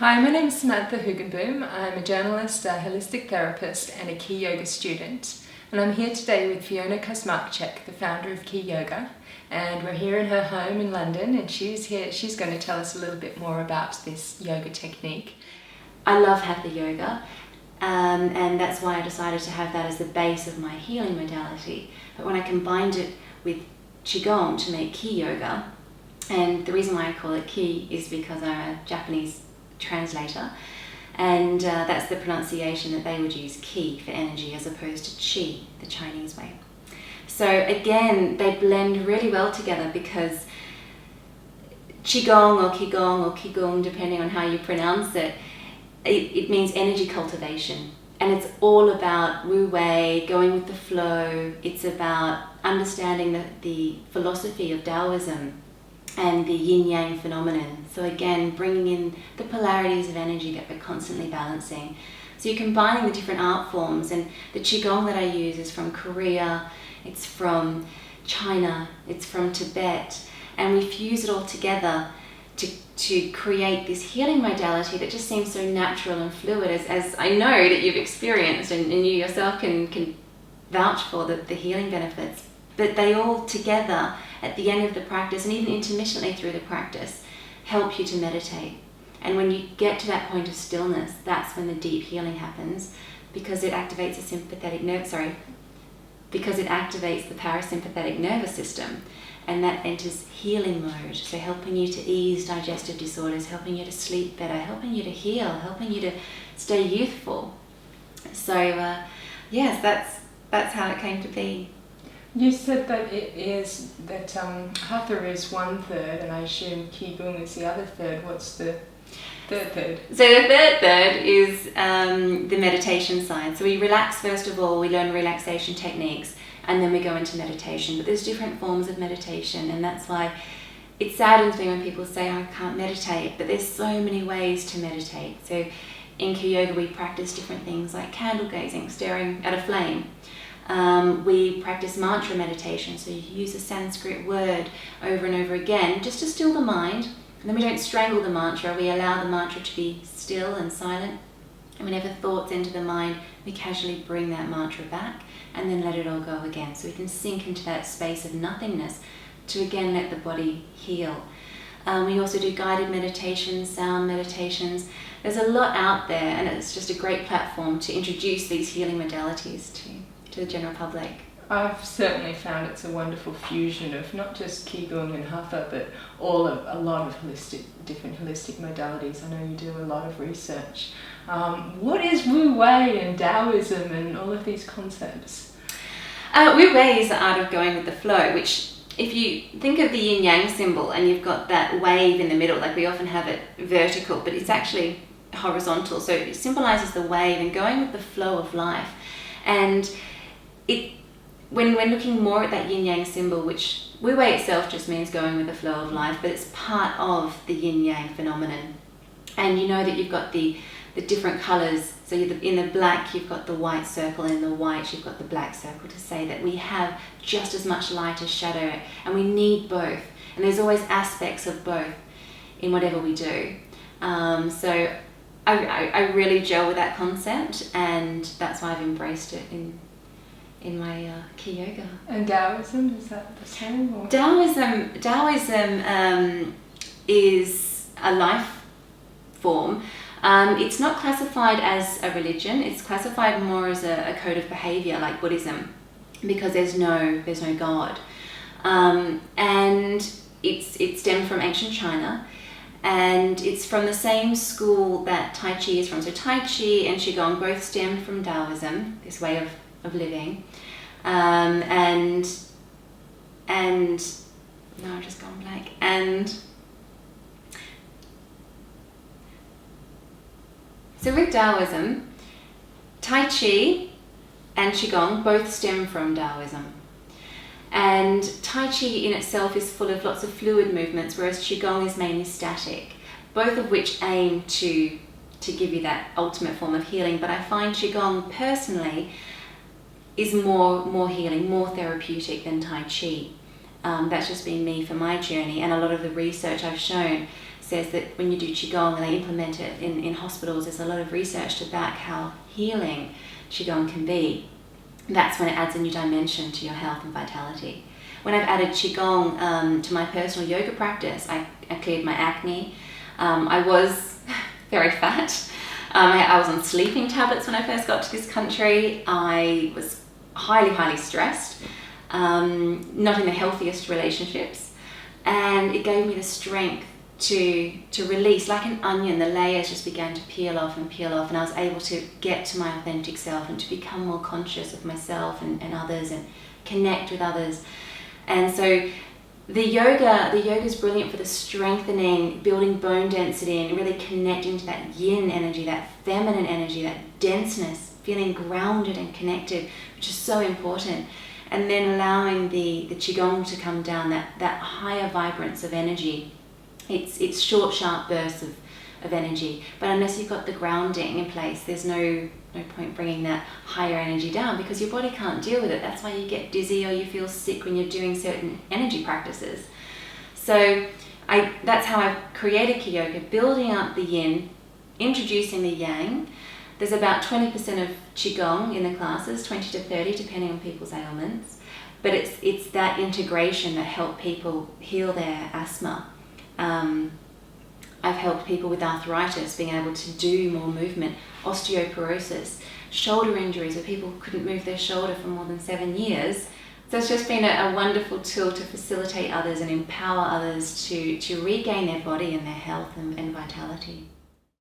Hi, my name is Samantha Hugenboom. I'm a journalist, a holistic therapist and a QiYoga student. And I'm here today with Fiona Kosmarczyk, the founder of QiYoga. And we're here in her home in London, and she's going to tell us a little bit more about this yoga technique. I love Hatha yoga, and that's why I decided to have that as the base of my healing modality. But when I combined it with Qigong to make QiYoga, and the reason why I call it Ki is because I'm a Japanese translator, and that's the pronunciation that they would use, Ki, for energy, as opposed to Qi, the Chinese way. So again, they blend really well together because Qigong or Qigong or Qigong, depending on how you pronounce it, it means energy cultivation. And it's all about Wu Wei, going with the flow. It's about understanding the philosophy of Daoism and the Yin Yang phenomenon. So again, bringing in the polarities of energy that we're constantly balancing. So you're combining the different art forms, and the Qigong that I use is from Korea, it's from China, it's from Tibet, and we fuse it all together to create this healing modality that just seems so natural and fluid, as I know that you've experienced, and you yourself can vouch for the healing benefits. But they all together at the end of the practice, and even intermittently through the practice, help you to meditate. And when you get to that point of stillness, that's when the deep healing happens, because it activates because it activates the parasympathetic nervous system, and that enters healing mode. So helping you to ease digestive disorders, helping you to sleep better, helping you to heal, helping you to stay youthful. So yes, that's how it came to be. You said that Hatha is 1/3, and I assume Qigong is the other third. What's the third? So the third is the meditation side. So we relax first of all, we learn relaxation techniques, and then we go into meditation. But there's different forms of meditation, and that's why it saddens me when people say, I can't meditate, but there's so many ways to meditate. So in QiYoga we practice different things like candle gazing, staring at a flame. We practice mantra meditation, so you use a Sanskrit word over and over again just to still the mind. And then we don't strangle the mantra, we allow the mantra to be still and silent. And whenever thoughts enter the mind, we casually bring that mantra back and then let it all go again. So we can sink into that space of nothingness to again let the body heal. We also do guided meditations, sound meditations. There's a lot out there, and it's just a great platform to introduce these healing modalities to the general public. I've certainly found it's a wonderful fusion of not just Qigong and Hatha, but a lot of different holistic modalities. I know you do a lot of research. What is Wu Wei and Daoism and all of these concepts? Wu Wei is the art of going with the flow, which if you think of the Yin Yang symbol and you've got that wave in the middle, like we often have it vertical, but it's actually horizontal. So it symbolizes the wave and going with the flow of life. And when we're looking more at that Yin Yang symbol, which Wu Wei itself just means going with the flow of life, but it's part of the Yin Yang phenomenon. And you know that you've got the different colors. So in the black you've got the white circle, and in the white you've got the black circle, to say that we have just as much light as shadow, and we need both. And there's always aspects of both in whatever we do. So I really gel with that concept, and that's why I've embraced it in my QiYoga. And Daoism, is that the same? Or? Daoism is a life form. It's not classified as a religion. It's classified more as a code of behavior, like Buddhism, because there's no God. And it stemmed from ancient China, and it's from the same school that Tai Chi is from. So Tai Chi and Qigong both stemmed from Daoism, this way of living. And no, I've just gone blank. And so with Daoism, Tai Chi and Qigong both stem from Daoism. And Tai Chi in itself is full of lots of fluid movements, whereas Qigong is mainly static, both of which aim to give you that ultimate form of healing. But I find Qigong personally is more healing, more therapeutic than Tai Chi. That's just been me for my journey, and a lot of the research I've shown says that when you do Qigong and they implement it in hospitals, there's a lot of research to back how healing Qigong can be. That's when it adds a new dimension to your health and vitality. When I've added Qigong to my personal yoga practice, I cleared my acne. I was very fat. I was on sleeping tablets when I first got to this country. I was highly stressed, not in the healthiest relationships, and it gave me the strength to release. Like an onion, the layers just began to peel off, and I was able to get to my authentic self and to become more conscious of myself and others and connect with others. And so the yoga is brilliant for the strengthening, building bone density, and really connecting to that yin energy, that feminine energy, that denseness, feeling grounded and connected, which is so important. And then allowing the Qigong to come down, that higher vibrance of energy. It's short, sharp bursts of energy, but unless you've got the grounding in place, there's no point bringing that higher energy down, because your body can't deal with it. That's why you get dizzy or you feel sick when you're doing certain energy practices. So that's how I've created QiYoga, building up the yin, introducing the yang. There's about 20% of Qigong in the classes, 20 to 30 depending on people's ailments, but it's that integration that help people heal their asthma. I've helped people with arthritis being able to do more movement, osteoporosis, shoulder injuries where people couldn't move their shoulder for more than 7 years. So it's just been a wonderful tool to facilitate others and empower others to regain their body and their health and vitality.